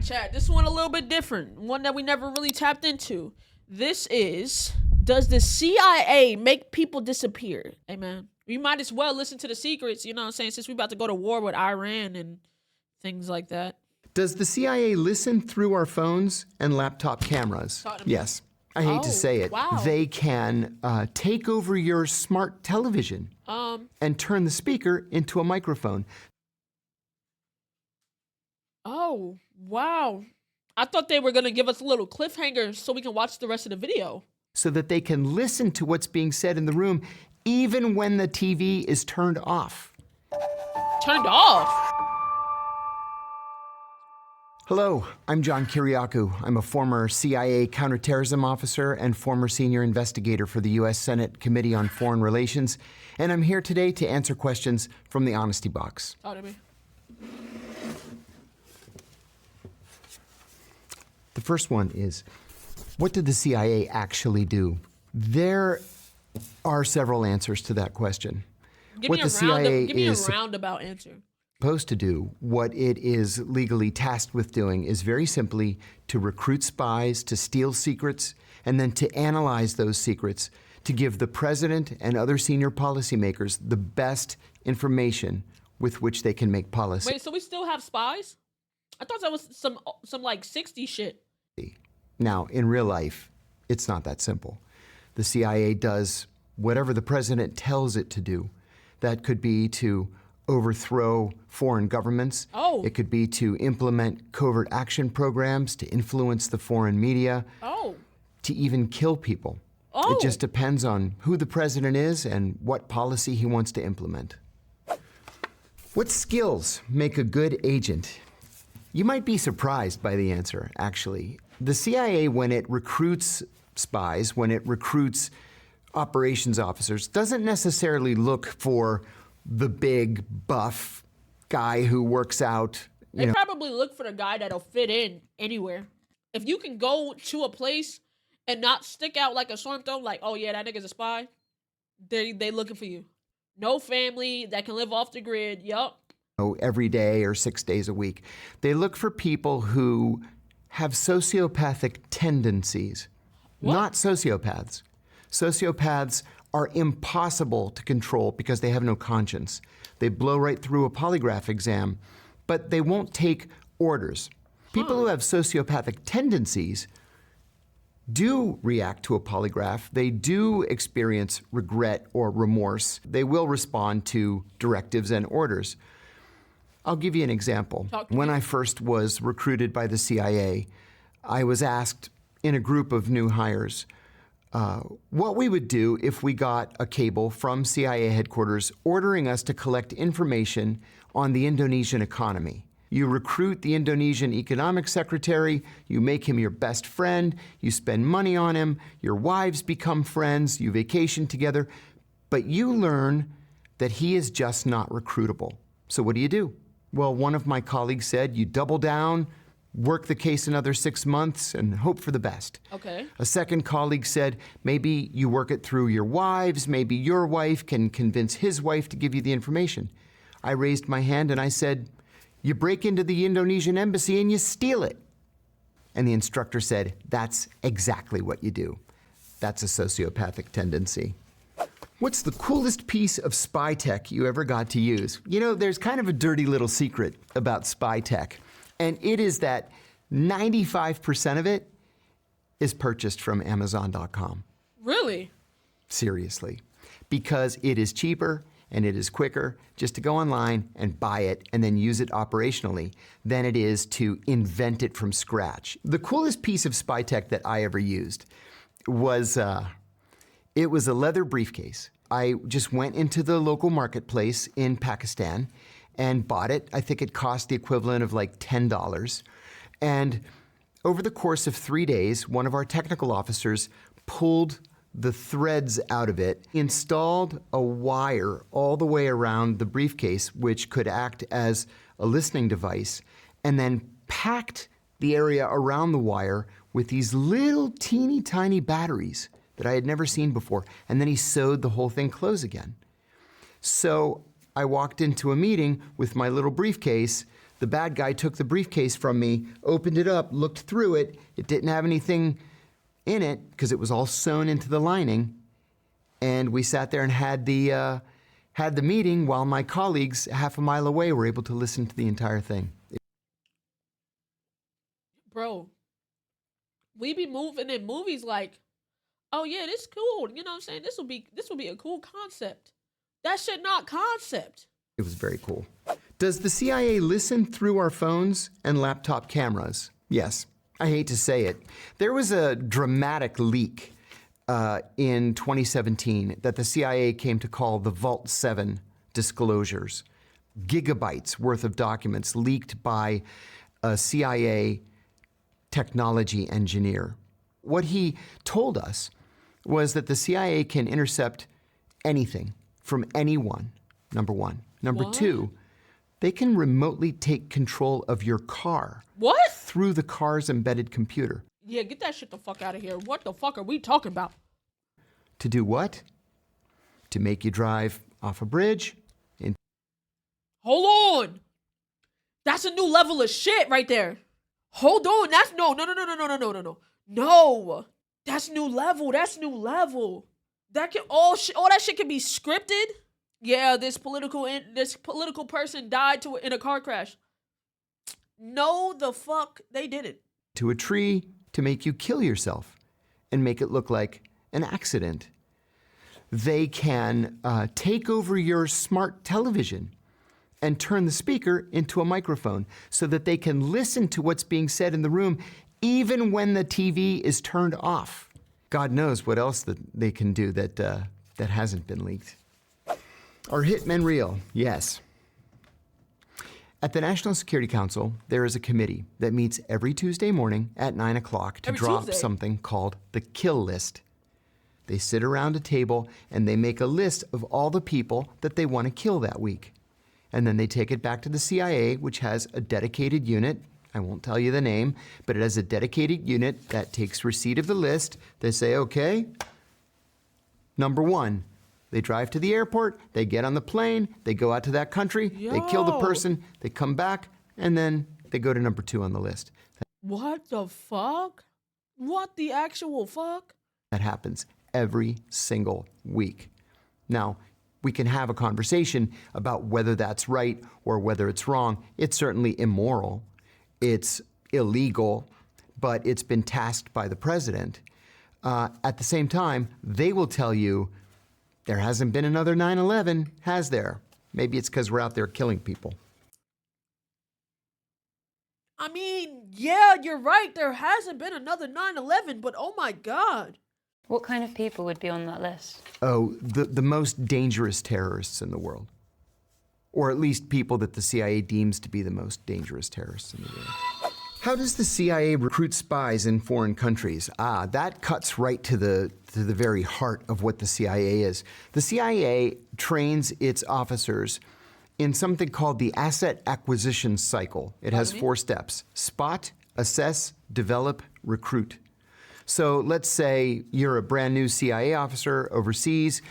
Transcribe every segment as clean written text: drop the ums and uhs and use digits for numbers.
right, chat. This one a little bit different. One that we never really tapped into. This is, does the CIA make people disappear? Hey, man. We might as well listen to the secrets, you know what I'm saying, since we're about to go to war with Iran and things like that. Does the CIA listen through our phones and laptop cameras? Yes. I hate to say it. Wow. They can take over your smart television and turn the speaker into a microphone. Oh, wow. I thought they were going to give us a little cliffhanger so we can watch the rest of the video. So that they can listen to what's being said in the room even when the TV is turned off. Turned off? Hello, I'm John Kiriakou. I'm a former CIA counterterrorism officer and former senior investigator for the U.S. Senate Committee on Foreign Relations, and I'm here today to answer questions from the Honesty Box. Talk to me. The first one is, what did the CIA actually do? There are several answers to that question. Give me a roundabout answer. Supposed to do, what it is legally tasked with doing, is very simply to recruit spies, to steal secrets, and then to analyze those secrets to give the president and other senior policymakers the best information with which they can make policy. Wait, so we still have spies? I thought that was some like 60 shit. Now, in real life, it's not that simple. The CIA does whatever the president tells it to do. That could be to overthrow foreign governments. Oh. It could be to implement covert action programs, to influence the foreign media. Oh. To even kill people. Oh. It just depends on who the president is and what policy he wants to implement. What skills make a good agent? You might be surprised by the answer, actually. The CIA, when it recruits spies, when it recruits operations officers, doesn't necessarily look for the big, buff guy who works out. They probably look for the guy that'll fit in anywhere. If you can go to a place and not stick out like a sore thumb, like, oh yeah, that nigga's a spy, they looking for you. No family that can live off the grid, yup. Every day or 6 days a week. They look for people who have sociopathic tendencies, not sociopaths. Sociopaths are impossible to control because they have no conscience. They blow right through a polygraph exam, but they won't take orders. People who have sociopathic tendencies do react to a polygraph. They do experience regret or remorse. They will respond to directives and orders. I'll give you an example. When I first was recruited by the CIA, I was asked in a group of new hires what we would do if we got a cable from CIA headquarters ordering us to collect information on the Indonesian economy. You recruit the Indonesian economic secretary, you make him your best friend, you spend money on him, your wives become friends, you vacation together, but you learn that he is just not recruitable. So what do? Well, one of my colleagues said, you double down, work the case another 6 months, and hope for the best. Okay. A second colleague said, maybe you work it through your wives, maybe your wife can convince his wife to give you the information. I raised my hand and I said, you break into the Indonesian embassy and you steal it. And the instructor said, that's exactly what you do. That's a sociopathic tendency. What's the coolest piece of spy tech you ever got to use? You know, there's kind of a dirty little secret about spy tech, and it is that 95% of it is purchased from Amazon.com. Really? Seriously. Because it is cheaper and it is quicker just to go online and buy it and then use it operationally than it is to invent it from scratch. The coolest piece of spy tech that I ever used was it was a leather briefcase. I just went into the local marketplace in Pakistan and bought it. I think it cost the equivalent of like $10. And over the course of 3 days, one of our technical officers pulled the threads out of it, installed a wire all the way around the briefcase, which could act as a listening device, and then packed the area around the wire with these little teeny tiny batteries that I had never seen before, and then he sewed the whole thing close again. So I walked into a meeting with my little briefcase, The bad guy took the briefcase from me, opened it up, looked through it. It didn't have anything in it because it was all sewn into the lining. And we sat there and had the meeting while my colleagues half a mile away were able to listen to the entire thing. Bro, we be moving in movies like, oh yeah, this cool. You know what I'm saying? This will be a cool concept. That shit not concept. It was very cool. Does the CIA listen through our phones and laptop cameras? Yes. I hate to say it. There was a dramatic leak in 2017 that the CIA came to call the Vault 7 disclosures. Gigabytes worth of documents leaked by a CIA technology engineer. What he told us was that the CIA can intercept anything from anyone, number one. Number two, they can remotely take control of your car. What? Through the car's embedded computer. Yeah, get that shit the fuck out of here. What the fuck are we talking about? To do what? To make you drive off a bridge. Hold on. That's a new level of shit right there. Hold on. That's no. No. That's new level. That can all that shit can be scripted. Yeah, this political person died in a car crash. No, the fuck they didn't. To a tree to make you kill yourself and make it look like an accident. They can take over your smart television and turn the speaker into a microphone so that they can listen to what's being said in the room even when the TV is turned off. God knows what else that they can do that hasn't been leaked. Are hitmen real? Yes. At the National Security Council, there is a committee that meets every Tuesday morning at 9 o'clock to draw up something called the kill list. They sit around a table and they make a list of all the people that they want to kill that week. And then they take it back to the CIA, which has a dedicated unit. I won't tell you the name, but it has a dedicated unit that takes receipt of the list. They say, okay, number one. They drive to the airport, they get on the plane, they go out to that country, they kill the person, they come back, and then they go to number two on the list. What the fuck? What the actual fuck? That happens every single week. Now, we can have a conversation about whether that's right or whether it's wrong. It's certainly immoral. It's illegal, but it's been tasked by the president. At the same time, they will tell you, there hasn't been another 9/11, has there? Maybe it's because we're out there killing people. I mean, yeah, you're right. There hasn't been another 9/11, but oh my God. What kind of people would be on that list? Oh, the most dangerous terrorists in the world. Or at least people that the CIA deems to be the most dangerous terrorists in the world. How does the CIA recruit spies in foreign countries? That cuts right to the very heart of what the CIA is. The CIA trains its officers in something called the asset acquisition cycle. It has 4 steps: spot, assess, develop, recruit. So let's say you're a brand new CIA officer overseas.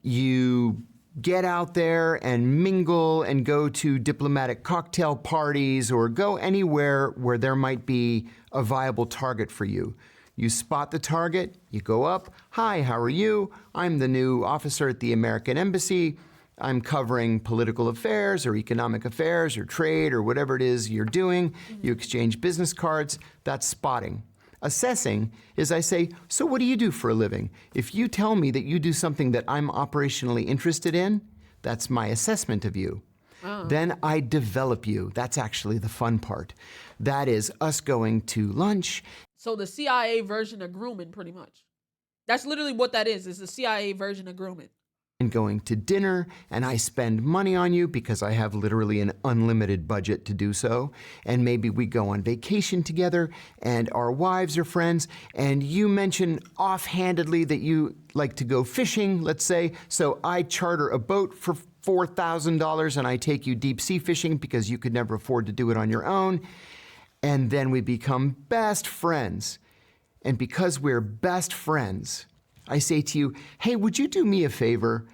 You get out there and mingle and go to diplomatic cocktail parties or go anywhere where there might be a viable target for you. You spot the target, you go up, hi, how are you? I'm the new officer at the American Embassy. I'm covering political affairs or economic affairs or trade or whatever it is you're doing. You exchange business cards. That's spotting. Assessing is I say, so what do you do for a living? If you tell me that you do something that I'm operationally interested in, that's my assessment of you. Then I develop you. That's actually the fun part. That is us going to lunch. So the CIA version of grooming, pretty much. That's literally what that is the CIA version of grooming. And going to dinner, and I spend money on you because I have literally an unlimited budget to do so. And maybe we go on vacation together, and our wives are friends, and you mention offhandedly that you like to go fishing, let's say. So I charter a boat for $4,000 and I take you deep sea fishing because you could never afford to do it on your own. And then we become best friends. And because we're best friends, I say to you, hey, would you do me a favor?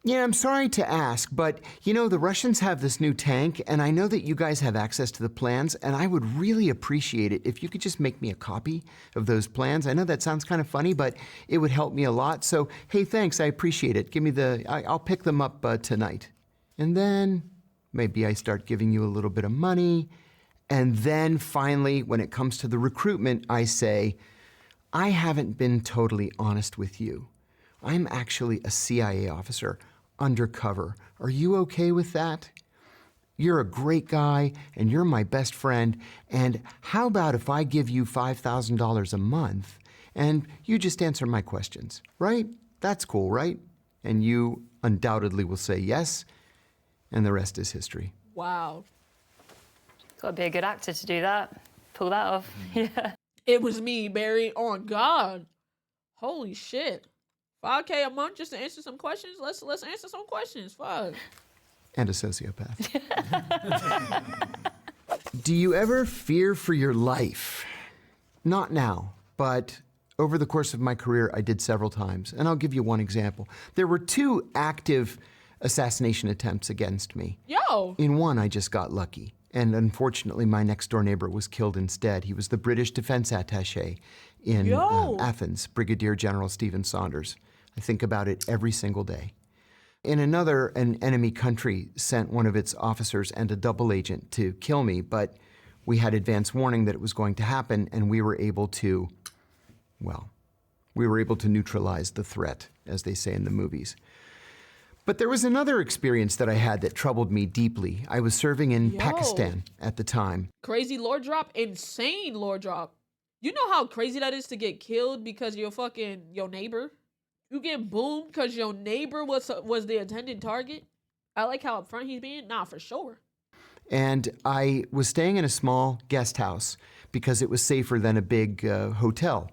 Yeah, I'm sorry to ask, but the Russians have this new tank, and I know that you guys have access to the plans, and I would really appreciate it if you could just make me a copy of those plans. I know that sounds kind of funny, but it would help me a lot. So, hey, thanks, I appreciate it. I'll pick them up tonight. And then maybe I start giving you a little bit of money. And then finally, when it comes to the recruitment, I say, I haven't been totally honest with you. I'm actually a CIA officer, undercover. Are you okay with that? You're a great guy, and you're my best friend, and how about if I give you $5,000 a month, and you just answer my questions, right? That's cool, right? And you undoubtedly will say yes, and the rest is history. Wow. Got to be a good actor to do that. Pull that off. Yeah. It was me, Barry. On God. Holy shit. $5K a month just to answer some questions? Let's answer some questions. Fuck. And a sociopath. Do you ever fear for your life? Not now, but over the course of my career, I did several times. And I'll give you one example. There were 2 active assassination attempts against me. Yo. In one, I just got lucky. And unfortunately, my next door neighbor was killed instead. He was the British defense attaché in Athens, Brigadier General Stephen Saunders. I think about it every single day. In another, an enemy country sent one of its officers and a double agent to kill me, but we had advance warning that it was going to happen, and we were able to neutralize the threat, as they say in the movies. But there was another experience that I had that troubled me deeply. I was serving in Pakistan at the time. Crazy lore drop? Insane lore drop. You know how crazy that is to get killed because your neighbor? You get boomed because your neighbor was the intended target? I like how upfront he's being. Nah, for sure. And I was staying in a small guest house because it was safer than a big hotel.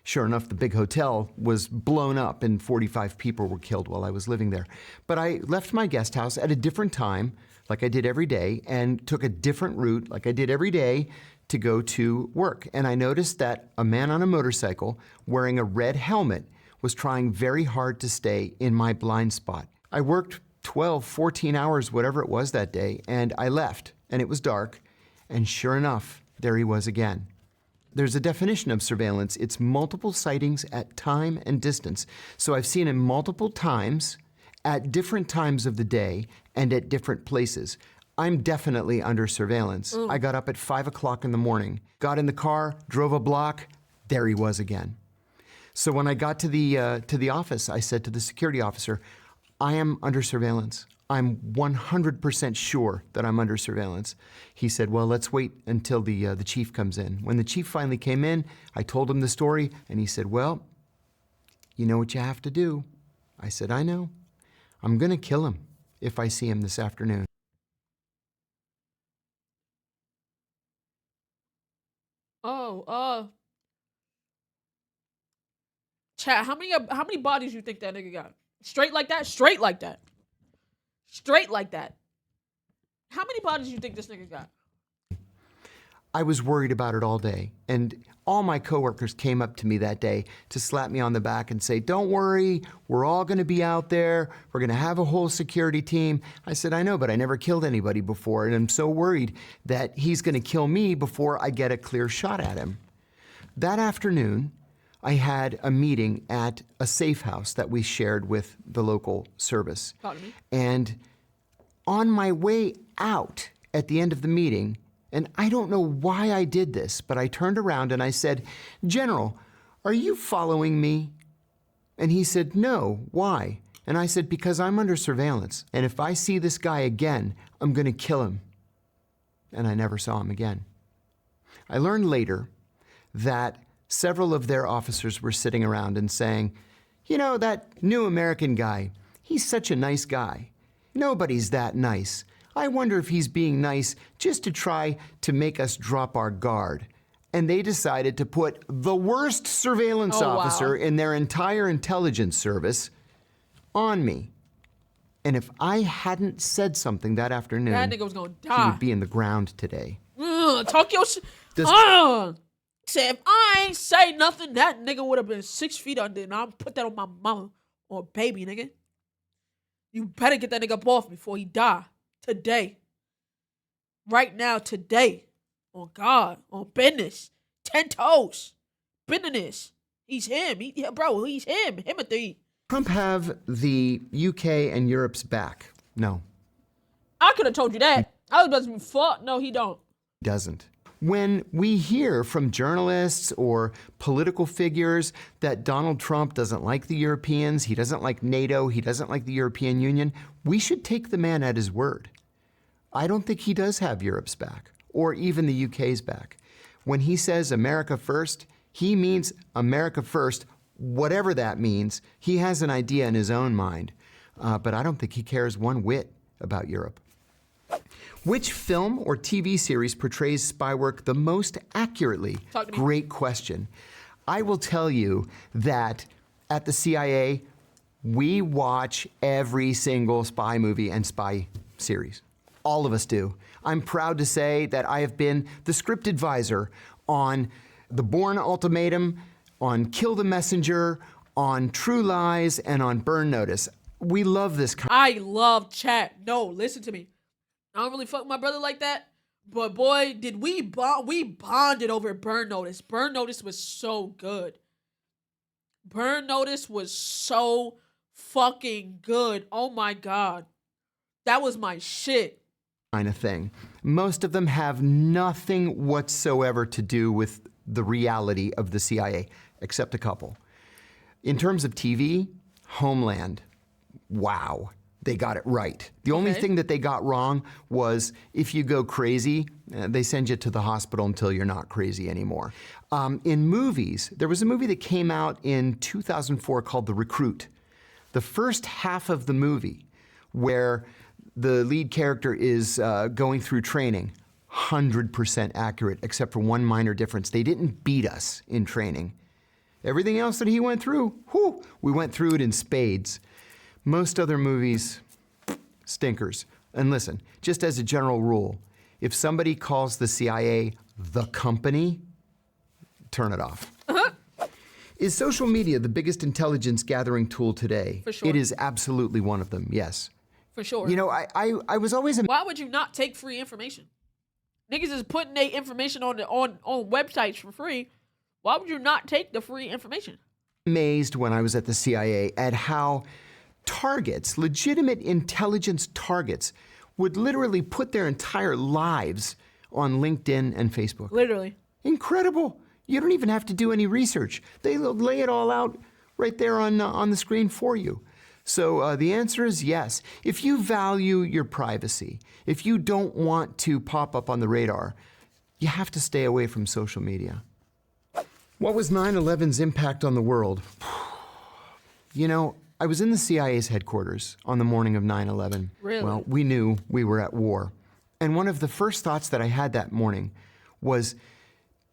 Sure enough, the big hotel was blown up and 45 people were killed while I was living there. But I left my guest house at a different time, like I did every day, and took a different route, like I did every day, to go to work. And I noticed that a man on a motorcycle wearing a red helmet was trying very hard to stay in my blind spot. I worked 12, 14 hours, whatever it was that day, and I left, and it was dark, and sure enough, there he was again. There's a definition of surveillance. It's multiple sightings at time and distance. So I've seen him multiple times at different times of the day and at different places. I'm definitely under surveillance. I got up at 5 o'clock in the morning, got in the car, drove a block, there he was again. So when I got to the office, I said to the security officer, I am under surveillance. I'm 100% sure that I'm under surveillance. He said, well, let's wait until the chief comes in. When the chief finally came in, I told him the story, and he said, well, you know what you have to do. I said, I know. I'm going to kill him if I see him this afternoon. Chat, how many bodies you think that nigga got? Straight like that? Straight like that. Straight like that. How many bodies you think this nigga got? I was worried about it all day, and all my coworkers came up to me that day to slap me on the back and say, don't worry, we're all gonna be out there, we're gonna have a whole security team. I said, I know, but I never killed anybody before, and I'm so worried that he's gonna kill me before I get a clear shot at him. That afternoon, I had a meeting at a safe house that we shared with the local service. And on my way out at the end of the meeting, and I don't know why I did this, but I turned around and I said, General, are you following me? And he said, no, why? And I said, because I'm under surveillance, and if I see this guy again, I'm gonna kill him. And I never saw him again. I learned later that several of their officers were sitting around and saying, you know, that new American guy, he's such a nice guy. Nobody's that nice. I wonder if he's being nice just to try to make us drop our guard. And they decided to put the worst surveillance officer in their entire intelligence service on me. And if I hadn't said something that afternoon, that nigga was gonna die. He would be in the ground today. Talk your shit. Say, if I ain't say nothing, that nigga would have been 6 feet under, and I'll put that on my mama or baby, nigga. You better get that nigga up off before he die. Today. Right now, today. On God. On business. 10 toes. Business. He's him. He's him. Himothy. Trump have the UK and Europe's back? No. I could have told you that. I was about to be fucked. No, he don't. Doesn't. When we hear from journalists or political figures that Donald Trump doesn't like the Europeans, he doesn't like NATO, he doesn't like the European Union, we should take the man at his word. I don't think he does have Europe's back, or even the UK's back. When he says America first, he means America first, whatever that means. He has an idea in his own mind, but I don't think he cares one whit about Europe. Which film or TV series portrays spy work the most accurately? Talk to me. Great question. I will tell you that at the CIA, we watch every single spy movie and spy series. All of us do. I'm proud to say that I have been the script advisor on The Bourne Ultimatum, on Kill the Messenger, on True Lies, and on Burn Notice. We love this kind. I love chat. No, listen to me. I don't really fuck with my brother like that. But boy, did we bond. We bonded over Burn Notice. Burn Notice was so good. Burn Notice was so fucking good. Oh my God. That was my shit. Kind of thing. Most of them have nothing whatsoever to do with the reality of the CIA, except a couple. In terms of TV, Homeland. Wow. They got it right. The only thing that they got wrong was if you go crazy, they send you to the hospital until you're not crazy anymore. In movies, there was a movie that came out in 2004 called The Recruit. The first half of the movie, where the lead character is going through training, 100% accurate, except for one minor difference. They didn't beat us in training. Everything else that he went through, whew, we went through it in spades. Most other movies, stinkers. And listen, just as a general rule, if somebody calls the CIA the company, turn it off. Is social media the biggest intelligence gathering tool today? For sure. It is absolutely one of them, yes. For sure. You know, I was always Why would you not take free information? Niggas is putting their information on websites for free. Why would you not take the free information? amazed when I was at the CIA at how targets, legitimate intelligence targets, would literally put their entire lives on LinkedIn and Facebook. Literally. Incredible. You don't even have to do any research. They lay it all out right there on the screen for you. So the answer is yes. If you value your privacy, if you don't want to pop up on the radar, you have to stay away from social media. What was 9/11's impact on the world? You know, I was in the CIA's headquarters on the morning of 9/11. Really? Well, we knew we were at war. And one of the first thoughts that I had that morning was,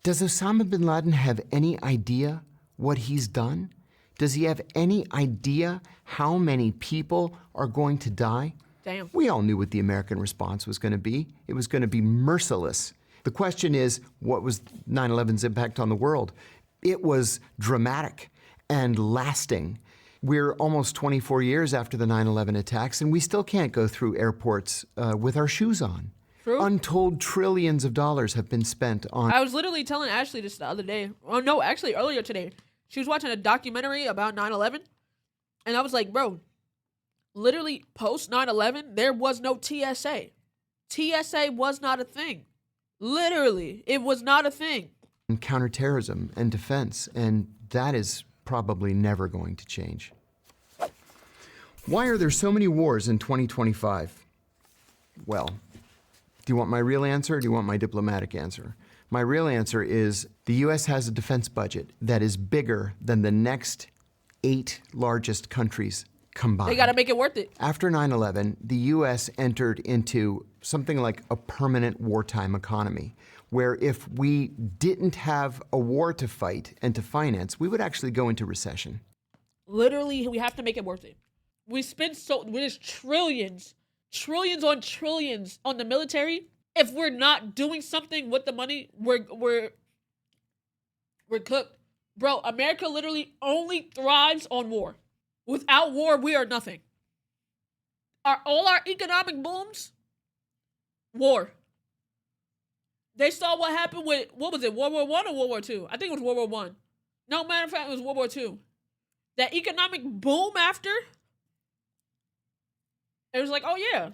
does Osama bin Laden have any idea what he's done? Does he have any idea how many people are going to die? Damn. We all knew what the American response was going to be. It was going to be merciless. The question is, what was 9/11's impact on the world? It was dramatic and lasting. We're almost 24 years after the 9/11 attacks, and we still can't go through airports with our shoes on. True. Untold trillions of dollars have been spent on... I was literally telling Ashley this the other day. Oh, no, actually earlier today. She was watching a documentary about 9/11, and I was like, bro, literally post 9/11, there was no TSA. TSA was not a thing. Literally, it was not a thing. And counterterrorism and defense, and that is probably never going to change. Why are there so many wars in 2025? Well, do you want my real answer or do you want my diplomatic answer? My real answer is the U.S. has a defense budget that is bigger than the next 8 largest countries combined. They got to make it worth it. After 9/11, the U.S. entered into something like a permanent wartime economy, where if we didn't have a war to fight and to finance, we would actually go into recession. Literally, we have to make it worth it. We spend there's trillions on the military. If we're not doing something with the money, we're cooked. Bro, America literally only thrives on war. Without war, we are nothing. all our economic booms? War. They saw what happened with, what was it, World War I or World War II? I think it was World War I. No, matter of fact, it was World War II. That economic boom after, it was like, oh yeah,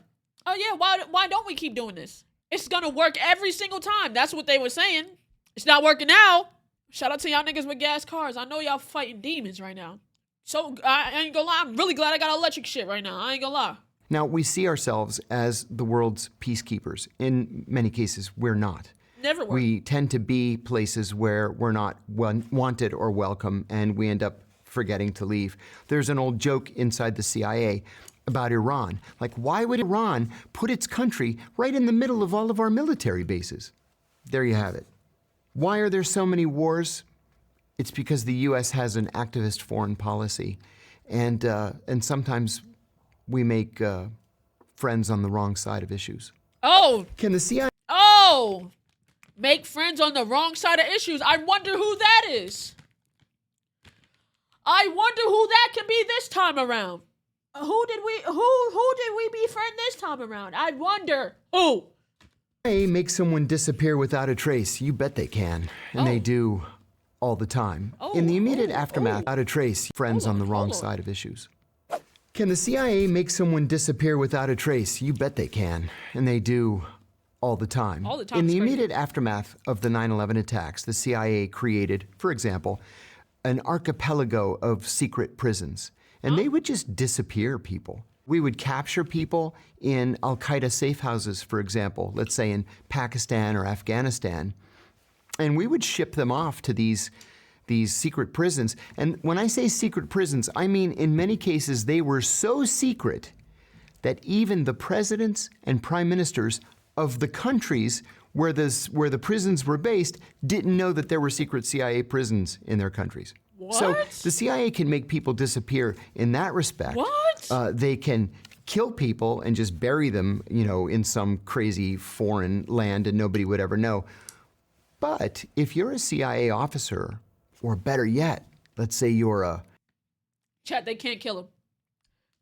why don't we keep doing this? It's gonna work every single time. That's what they were saying. It's not working now. Shout out to y'all niggas with gas cars. I know y'all fighting demons right now. So, I ain't gonna lie, I'm really glad I got electric shit right now. I ain't gonna lie. Now, we see ourselves as the world's peacekeepers. In many cases, we're not. Never were. We tend to be places where we're not wanted or welcome, and we end up forgetting to leave. There's an old joke inside the CIA about Iran. Like, why would Iran put its country right in the middle of all of our military bases? There you have it. Why are there so many wars? It's because the U.S. has an activist foreign policy, and sometimes we make friends on the wrong side of issues. Oh. Can the CIA... Oh. Make friends on the wrong side of issues. I wonder who that is. I wonder who that can be this time around. Who did we befriend this time around? I wonder. Who? They make someone disappear without a trace. You bet they can. And they do all the time. In the immediate aftermath, without a trace, friends on the wrong side of issues. Can the CIA make someone disappear without a trace? You bet they can. And they do all the time. All the time. In the immediate aftermath of the 9/11 attacks, the CIA created, for example, an archipelago of secret prisons. And they would just disappear people. We would capture people in Al-Qaeda safe houses, for example, let's say in Pakistan or Afghanistan, and we would ship them off to these secret prisons. And when I say secret prisons, I mean in many cases they were so secret that even the presidents and prime ministers of the countries where the prisons were based didn't know that there were secret CIA prisons in their countries. What? So the CIA can make people disappear in that respect. What? They can kill people and just bury them, in some crazy foreign land and nobody would ever know. But if you're a CIA officer, or better yet, let's say you're a... Chat, they can't kill him.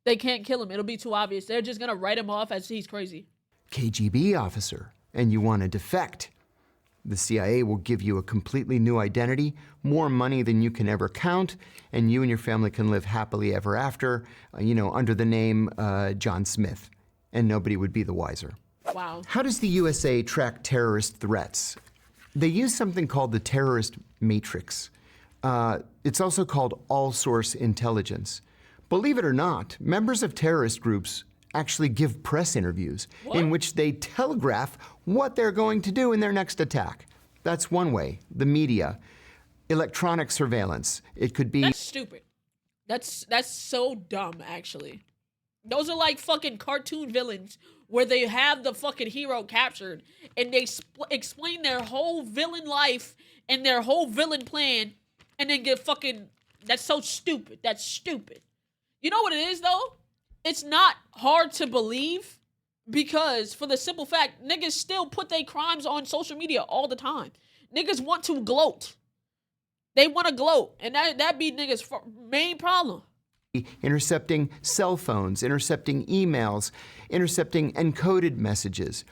They can't kill him. It'll be too obvious. They're just gonna write him off as he's crazy. KGB officer, and you want to defect. The CIA will give you a completely new identity, more money than you can ever count, and you and your family can live happily ever after, under the name John Smith, and nobody would be the wiser. Wow. How does the USA track terrorist threats? They use something called the terrorist matrix. It's also called all-source intelligence. Believe it or not, members of terrorist groups actually give press interviews in which they telegraph what they're going to do in their next attack. That's one way. The media, electronic surveillance. It could be... That's stupid. That's so dumb, actually. Those are like fucking cartoon villains where they have the fucking hero captured and they explain their whole villain life and their whole villain plan and then get fucking... That's so stupid. That's stupid. You know what it is, though? It's not hard to believe because for the simple fact, niggas still put their crimes on social media all the time. Niggas want to gloat. They want to gloat, and that be niggas' main problem. Intercepting cell phones, intercepting emails, intercepting encoded messages,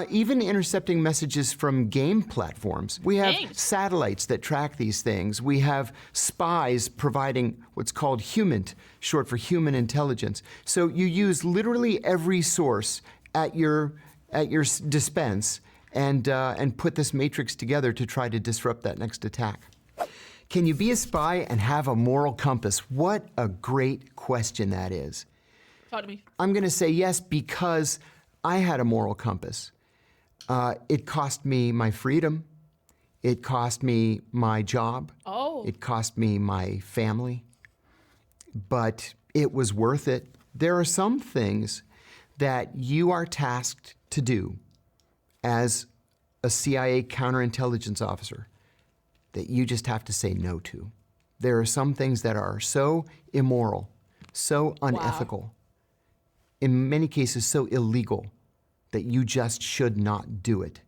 even intercepting messages from game platforms. We have satellites that track these things. We have spies providing what's called HUMINT, short for human intelligence. So you use literally every source at your dispense and put this matrix together to try to disrupt that next attack. Can you be a spy and have a moral compass? What a great question that is. Talk to me. I'm going to say yes because I had a moral compass. It cost me my freedom. It cost me my job. Oh. It cost me my family. But it was worth it. There are some things that you are tasked to do as a CIA counterintelligence officer that you just have to say no to. There are some things that are so immoral, so unethical, in many cases so illegal, that you just should not do it.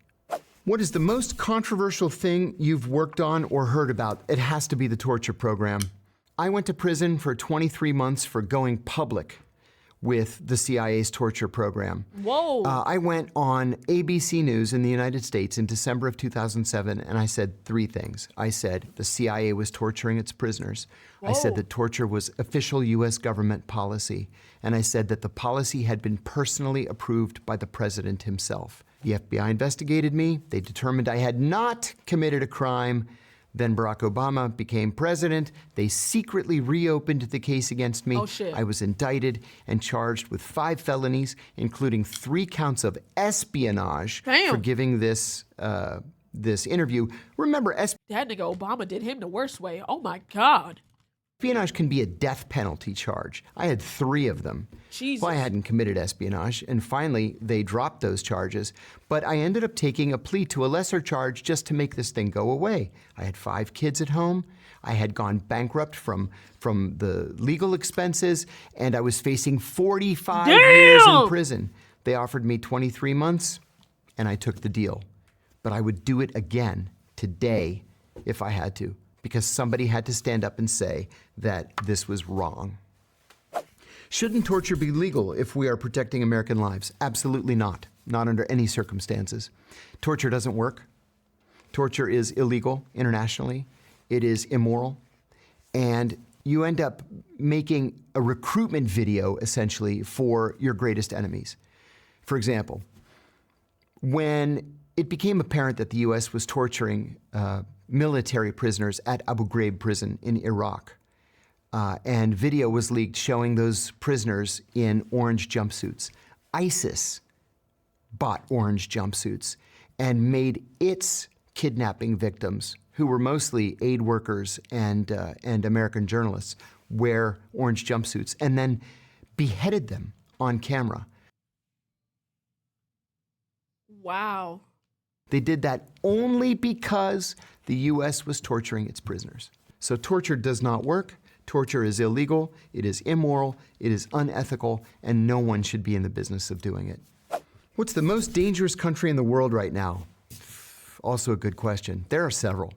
What is the most controversial thing you've worked on or heard about? It has to be the torture program. I went to prison for 23 months for going public with the CIA's torture program. Whoa. I went on ABC News in the United States in December of 2007, and I said three things. I said the CIA was torturing its prisoners. I said that torture was official U.S. government policy. And I said that the policy had been personally approved by the president himself. The FBI investigated me. They determined I had not committed a crime. Then Barack Obama became president. They secretly reopened the case against me. Oh, shit. I was indicted and charged with 5 felonies, including 3 counts of espionage Damn. for giving this interview. Remember, That nigga Obama did him the worst way. Oh my God. espionage can be a death penalty charge. I had 3 of them. Jesus. Well, I hadn't committed espionage, and finally they dropped those charges. But I ended up taking a plea to a lesser charge just to make this thing go away. I had 5 kids at home. I had gone bankrupt from the legal expenses, and I was facing 45 years in prison. They offered me 23 months, and I took the deal. But I would do it again today if I had to, because somebody had to stand up and say that this was wrong. Shouldn't torture be legal if we are protecting American lives? Absolutely not. Not under any circumstances. Torture doesn't work. Torture is illegal internationally. It is immoral. And you end up making a recruitment video, essentially, for your greatest enemies. For example, when it became apparent that the U.S. was torturing military prisoners at Abu Ghraib prison in Iraq, and video was leaked showing those prisoners in orange jumpsuits. ISIS bought orange jumpsuits and made its kidnapping victims, who were mostly aid workers and American journalists, wear orange jumpsuits and then beheaded them on camera. Wow. They did that only because the U.S. was torturing its prisoners. So torture does not work. Torture is illegal, it is immoral, it is unethical, and no one should be in the business of doing it. What's the most dangerous country in the world right now? Also a good question. There are several.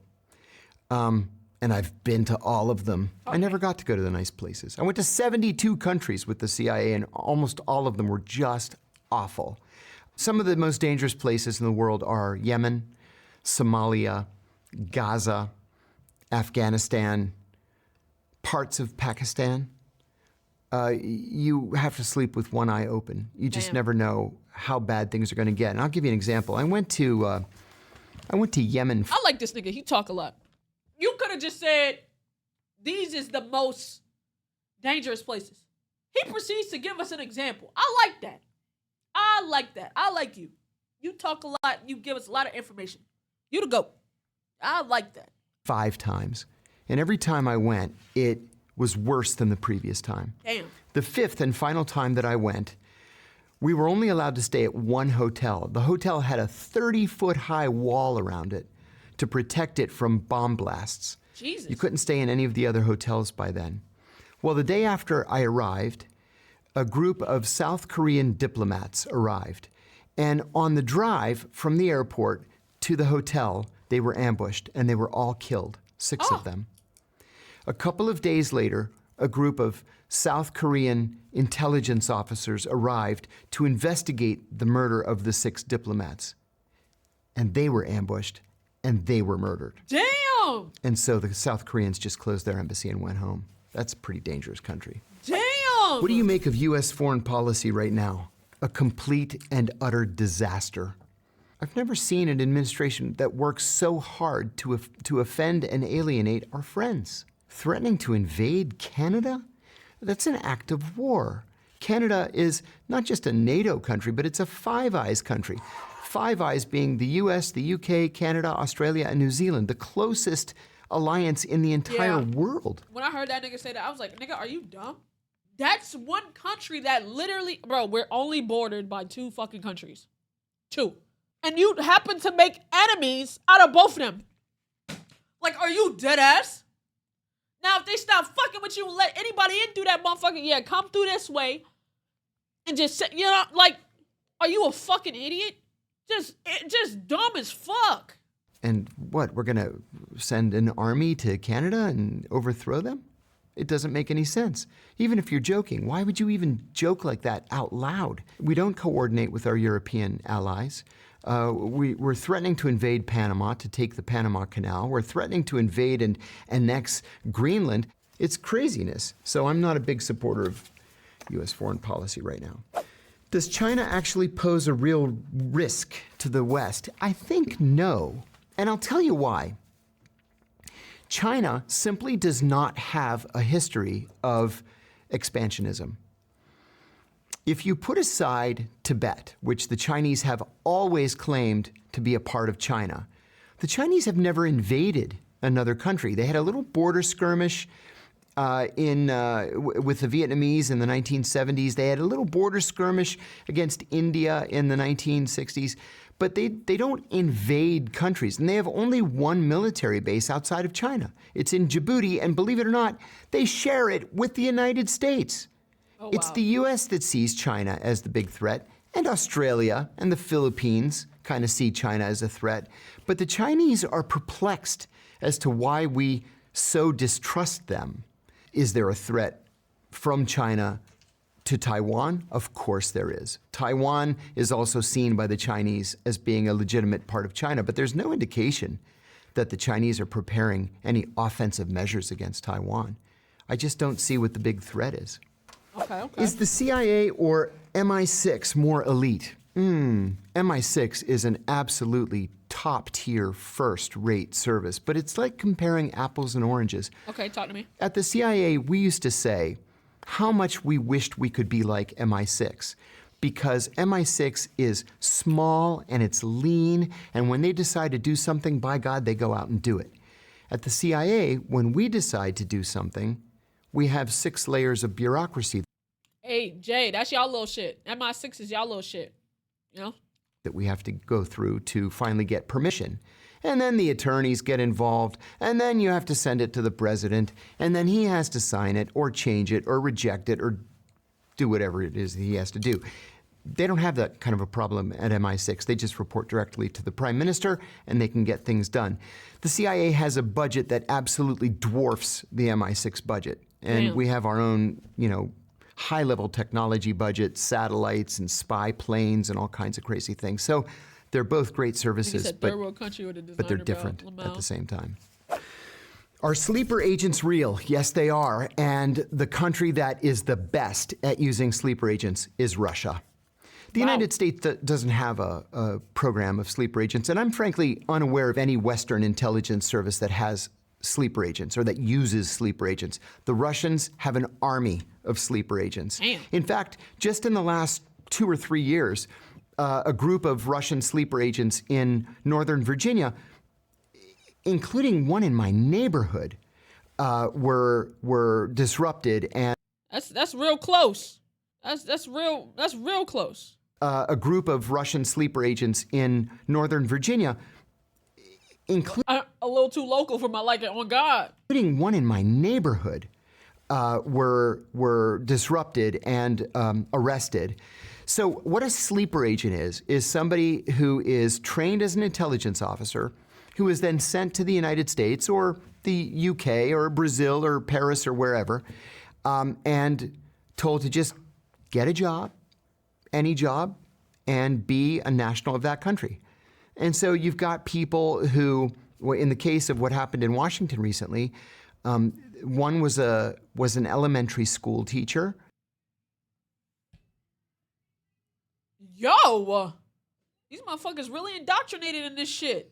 And I've been to all of them. I never got to go to the nice places. I went to 72 countries with the CIA, and almost all of them were just awful. Some of the most dangerous places in the world are Yemen, Somalia, Gaza, Afghanistan, parts of Pakistan. You have to sleep with one eye open. You just never know how bad things are going to get. And I'll give you an example. I went to Yemen. I like this nigga. He talk a lot. You could have just said, these is the most dangerous places. He proceeds to give us an example. I like that. I like that. I like you. You talk a lot. You give us a lot of information. You the GOAT. I like that. 5 times. And every time I went, it was worse than the previous time. Damn. The 5th and final time that I went, we were only allowed to stay at one hotel. The hotel had a 30-foot high wall around it to protect it from bomb blasts. Jesus. You couldn't stay in any of the other hotels by then. Well, the day after I arrived, a group of South Korean diplomats arrived. And on the drive from the airport to the hotel, they were ambushed and they were all killed, 6 of them. A couple of days later, a group of South Korean intelligence officers arrived to investigate the murder of the 6 diplomats. And they were ambushed and they were murdered. Damn. And so the South Koreans just closed their embassy and went home. That's a pretty dangerous country. Damn. What do you make of U.S. foreign policy right now? A complete and utter disaster. I've never seen an administration that works so hard to offend and alienate our friends. Threatening to invade Canada? That's an act of war. Canada is not just a NATO country, but it's a Five Eyes country. Five Eyes being the US, the UK, Canada, Australia, and New Zealand, the closest alliance in the entire world. When I heard that nigga say that, I was like, nigga, are you dumb? That's one country that literally, bro, we're only bordered by 2 fucking countries. 2. And you happen to make enemies out of both of them. Like, are you dead ass? Now, if they stop fucking with you and let anybody in through that motherfucker, come through this way and just say, like, are you a fucking idiot? Just dumb as fuck. And what, we're gonna send an army to Canada and overthrow them? It doesn't make any sense. Even if you're joking, why would you even joke like that out loud? We don't coordinate with our European allies. We're threatening to invade Panama, to take the Panama Canal. We're threatening to invade and annex Greenland. It's craziness. So I'm not a big supporter of U.S. foreign policy right now. Does China actually pose a real risk to the West? I think no. And I'll tell you why. China simply does not have a history of expansionism. If you put aside Tibet, which the Chinese have always claimed to be a part of China, the Chinese have never invaded another country. They had a little border skirmish with the Vietnamese in the 1970s. They had a little border skirmish against India in the 1960s. But they don't invade countries, and they have only one military base outside of China. It's in Djibouti, and believe it or not, they share it with the United States. Oh, wow. It's the U.S. that sees China as the big threat, and Australia and the Philippines kind of see China as a threat. But the Chinese are perplexed as to why we so distrust them. Is there a threat from China to Taiwan? Of course there is. Taiwan is also seen by the Chinese as being a legitimate part of China, but there's no indication that the Chinese are preparing any offensive measures against Taiwan. I just don't see what the big threat is. Okay. Is the CIA or MI6 more elite? MI6 is an absolutely top-tier, first-rate service, but it's like comparing apples and oranges. Okay, talk to me. At the CIA, we used to say how much we wished we could be like MI6, because MI6 is small and it's lean, and when they decide to do something, by God, they go out and do it. At the CIA, when we decide to do something, we have 6 layers of bureaucracy Hey, Jay, that's y'all little shit. MI6 is y'all little shit. You know? that we have to go through to finally get permission. And then the attorneys get involved, and then you have to send it to the president, and then he has to sign it or change it or reject it or do whatever it is that he has to do. They don't have that kind of a problem at MI6. They just report directly to the prime minister, and they can get things done. The CIA has a budget that absolutely dwarfs the MI6 budget. And Damn. we have our own, high-level technology budget, satellites and spy planes and all kinds of crazy things. So they're both great services, It's a third world country with a designer but they're belt, different Lamau. at the same time. Are sleeper agents real? Yes, they are. And the country that is the best at using sleeper agents is Russia. The Wow. United States doesn't have a program of sleeper agents, and I'm frankly unaware of any Western intelligence service that has sleeper agents or that uses sleeper agents. The Russians have an army of sleeper agents. Damn. In fact, just in the last 2 or 3 years, a group of Russian sleeper agents in Northern Virginia, including one in my neighborhood, were disrupted, and That's real close. That's real close. a group of Russian sleeper agents in Northern Virginia, A little too local for my liking. On God. including one in my neighborhood, were disrupted and arrested. So what a sleeper agent is somebody who is trained as an intelligence officer, who is then sent to the United States or the UK or Brazil or Paris or wherever, and told to just get a job, any job, and be a national of that country. And so you've got people who, in the case of what happened in Washington recently, one was an elementary school teacher. Yo, these motherfuckers really indoctrinated in this shit.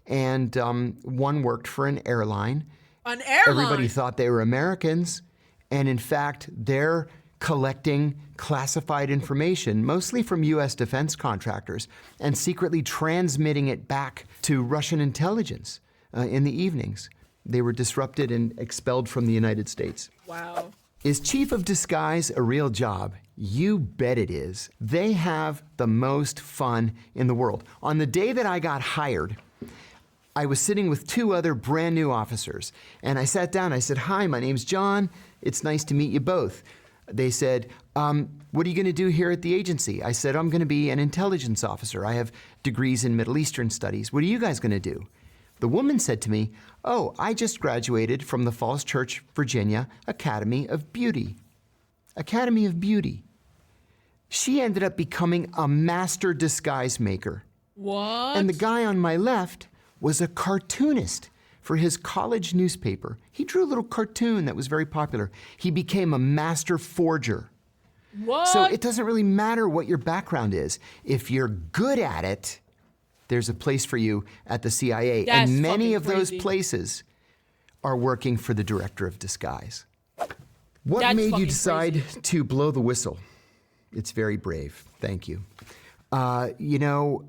And one worked for an airline. An airline. Everybody thought they were Americans, and in fact, they're collecting classified information, mostly from U.S. defense contractors, and secretly transmitting it back to Russian intelligence in the evenings. They were disrupted and expelled from the United States. Wow. Is chief of disguise a real job? You bet it is. They have the most fun in the world. On the day that I got hired, I was sitting with 2 other brand new officers, and I sat down. I said, "Hi, my name's John. It's nice to meet you both." They said, "What are you going to do here at the agency?" I said, "I'm going to be an intelligence officer. I have degrees in Middle Eastern studies. What are you guys going to do?" The woman said to me, "Oh, I just graduated from the Falls Church, Virginia Academy of Beauty." Academy of Beauty. She ended up becoming a master disguise maker. What? And the guy on my left was a cartoonist for his college newspaper. He drew a little cartoon that was very popular. He became a master forger. What? So it doesn't really matter what your background is. If you're good at it, there's a place for you at the CIA. That's and many fucking of those crazy. places are working for the director of disguise. What That's made you fucking decide crazy. to blow the whistle? It's very brave. Thank you. You know,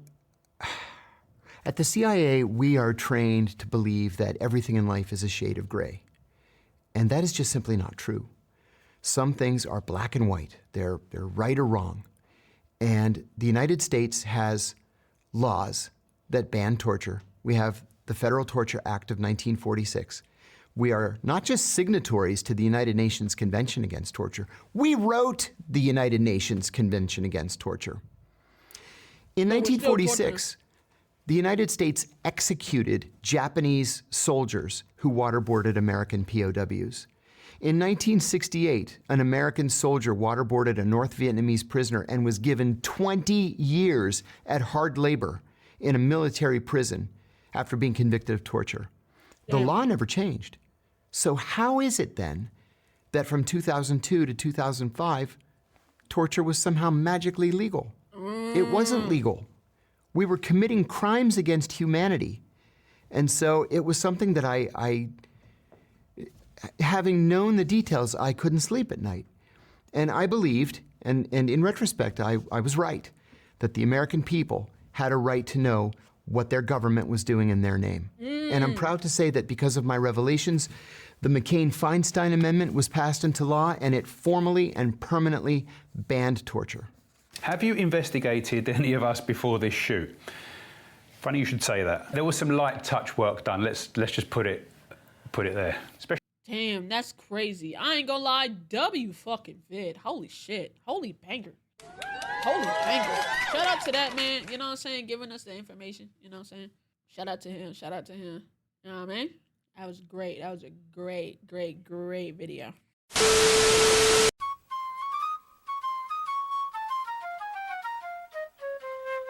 at the CIA, we are trained to believe that everything in life is a shade of gray. And that is just simply not true. Some things are black and white. They're right or wrong. And the United States has laws that ban torture. We have the Federal Torture Act of 1946. We are not just signatories to the United Nations Convention Against Torture. We wrote the United Nations Convention Against Torture. In But we're still 1946, the United States executed Japanese soldiers who waterboarded American POWs. In 1968, an American soldier waterboarded a North Vietnamese prisoner and was given 20 years at hard labor in a military prison after being convicted of torture. The Damn. law never changed. So how is it then that from 2002 to 2005, torture was somehow magically legal? It wasn't legal. We were committing crimes against humanity. And so it was something that I having known the details, I couldn't sleep at night. And I believed, and in retrospect, I was right, that the American people had a right to know what their government was doing in their name. And I'm proud to say that because of my revelations, the McCain-Feinstein Amendment was passed into law, and it formally and permanently banned torture. Have you investigated any of us before this shoot? Funny you should say that. There was some light touch work done. Let's just put it there. Especially Damn, that's crazy. I ain't gonna lie. W fucking vid. Holy shit. Holy banger. Holy banger. Shout out to that man. You know what I'm saying? Giving us the information. You know what I'm saying? Shout out to him. Shout out to him. You know what I mean? That was great. That was a great video.